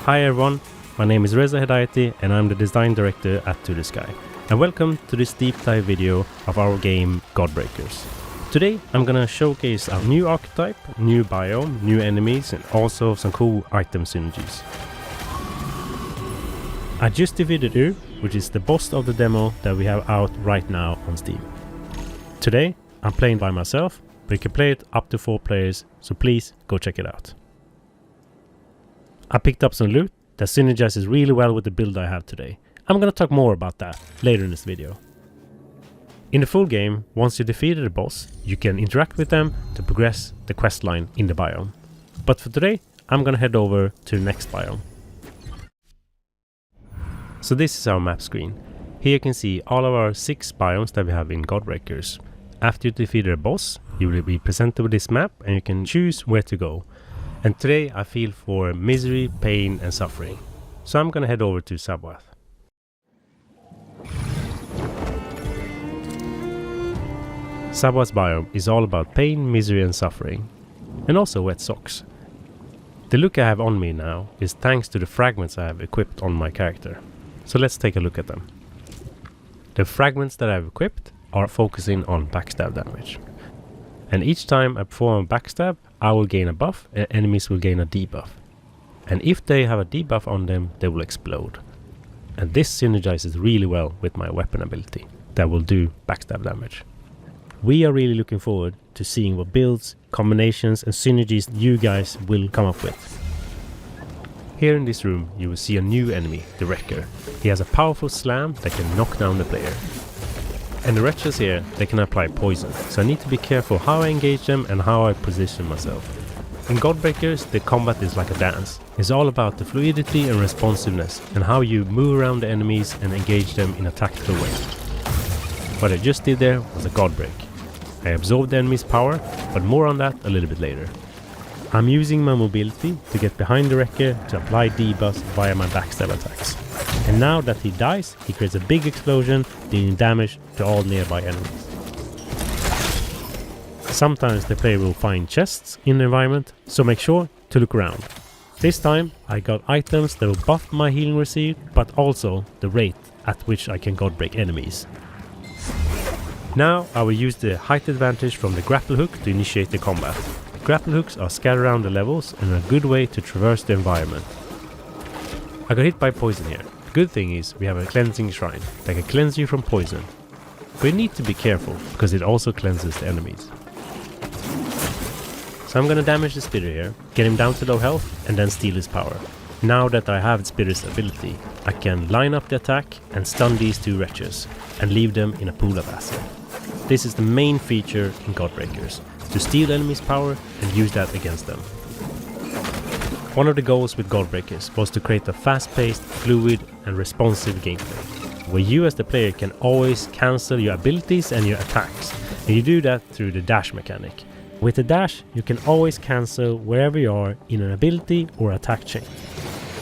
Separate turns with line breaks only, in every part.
Hi everyone, my name is Reza Hedayati and I'm the design director at To The Sky. And welcome to this deep dive video of our game Godbreakers. Today I'm gonna showcase our new archetype, new biome, new enemies and also some cool item synergies. I just defeated Ur, which is the boss of the demo that we have out right now on Steam. Today I'm playing by myself, but you can play it up to 4 players, so please go check it out. I picked up some loot that synergizes really well with the build I have today. I'm gonna talk more about that later in this video. In the full game, once you defeated a boss, you can interact with them to progress the quest line in the biome. But for today, I'm gonna head over to the next biome. So this is our map screen. Here you can see all of our 6 biomes that we have in Godbreakers. After you defeated a boss, you will be presented with this map and you can choose where to go. And today I feel for misery, pain and suffering. So I'm gonna head over to Sabbath. Sabbath's biome is all about pain, misery and suffering. And also wet socks. The look I have on me now is thanks to the fragments I have equipped on my character. So let's take a look at them. The fragments that I have equipped are focusing on backstab damage. And each time I perform a backstab, I will gain a buff and enemies will gain a debuff. And if they have a debuff on them, they will explode. And this synergizes really well with my weapon ability that will do backstab damage. We are really looking forward to seeing what builds, combinations and synergies you guys will come up with. Here in this room you will see a new enemy, the Wrecker. He has a powerful slam that can knock down the player. And the wretches here, they can apply poison, so I need to be careful how I engage them and how I position myself. In Godbreakers, the combat is like a dance. It's all about the fluidity and responsiveness and how you move around the enemies and engage them in a tactical way. What I just did there was a Godbreak. I absorbed the enemy's power, but more on that a little bit later. I'm using my mobility to get behind the Wrecker to apply debuffs via my backstab attacks. And now that he dies, he creates a big explosion, dealing damage to all nearby enemies. Sometimes the player will find chests in the environment, so make sure to look around. This time I got items that will buff my healing received, but also the rate at which I can Godbreak enemies. Now I will use the height advantage from the grapple hook to initiate the combat. Grapple hooks are scattered around the levels and are a good way to traverse the environment. I got hit by poison here. The good thing is we have a cleansing shrine that can cleanse you from poison. But you need to be careful because it also cleanses the enemies. So I'm gonna damage the spitter here, get him down to low health and then steal his power. Now that I have the spitter's ability, I can line up the attack and stun these 2 wretches and leave them in a pool of acid. This is the main feature in Godbreakers, to steal enemies' power and use that against them. One of the goals with Godbreakers was to create a fast-paced, fluid and responsive gameplay, where you as the player can always cancel your abilities and your attacks, and you do that through the dash mechanic. With the dash, you can always cancel wherever you are in an ability or attack chain.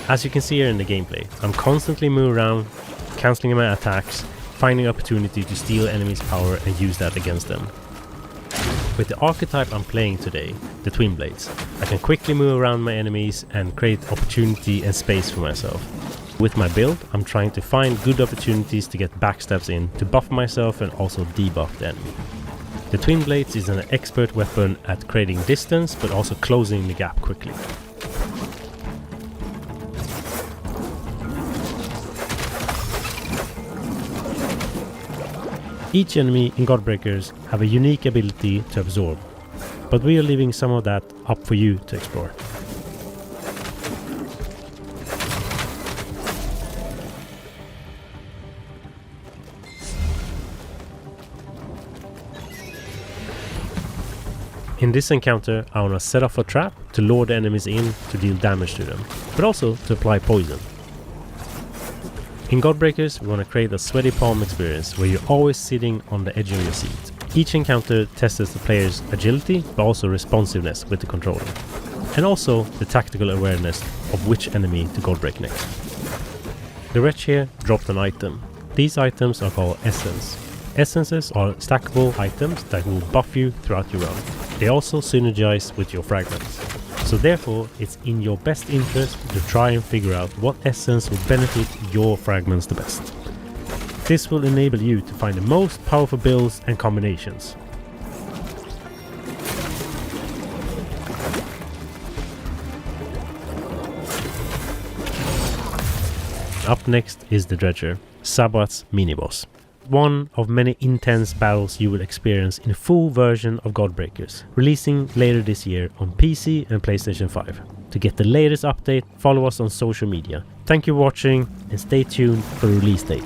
As you can see here in the gameplay, I'm constantly moving around, cancelling my attacks, finding opportunity to steal enemies' power and use that against them. With the archetype I'm playing today, the Twin Blades, I can quickly move around my enemies and create opportunity and space for myself. With my build, I'm trying to find good opportunities to get backstabs in to buff myself and also debuff the enemy. The Twin Blades is an expert weapon at creating distance but also closing the gap quickly. Each enemy in Godbreakers have a unique ability to absorb, but we are leaving some of that up for you to explore. In this encounter I want to set off a trap to lure the enemies in to deal damage to them, but also to apply poison. In Godbreakers, we want to create a sweaty palm experience where you're always sitting on the edge of your seat. Each encounter tests the player's agility, but also responsiveness with the controller. And also the tactical awareness of which enemy to Godbreak next. The wretch here dropped an item. These items are called Essence. Essences are stackable items that will buff you throughout your run. They also synergize with your fragments. So therefore, it's in your best interest to try and figure out what essence will benefit your fragments the best. This will enable you to find the most powerful builds and combinations. Up next is the Dredger, Sabbath's mini-boss. One of many intense battles you will experience in a full version of Godbreakers, releasing later this year on PC and PlayStation 5. To get the latest update, follow us on social media. Thank you for watching and stay tuned for release date.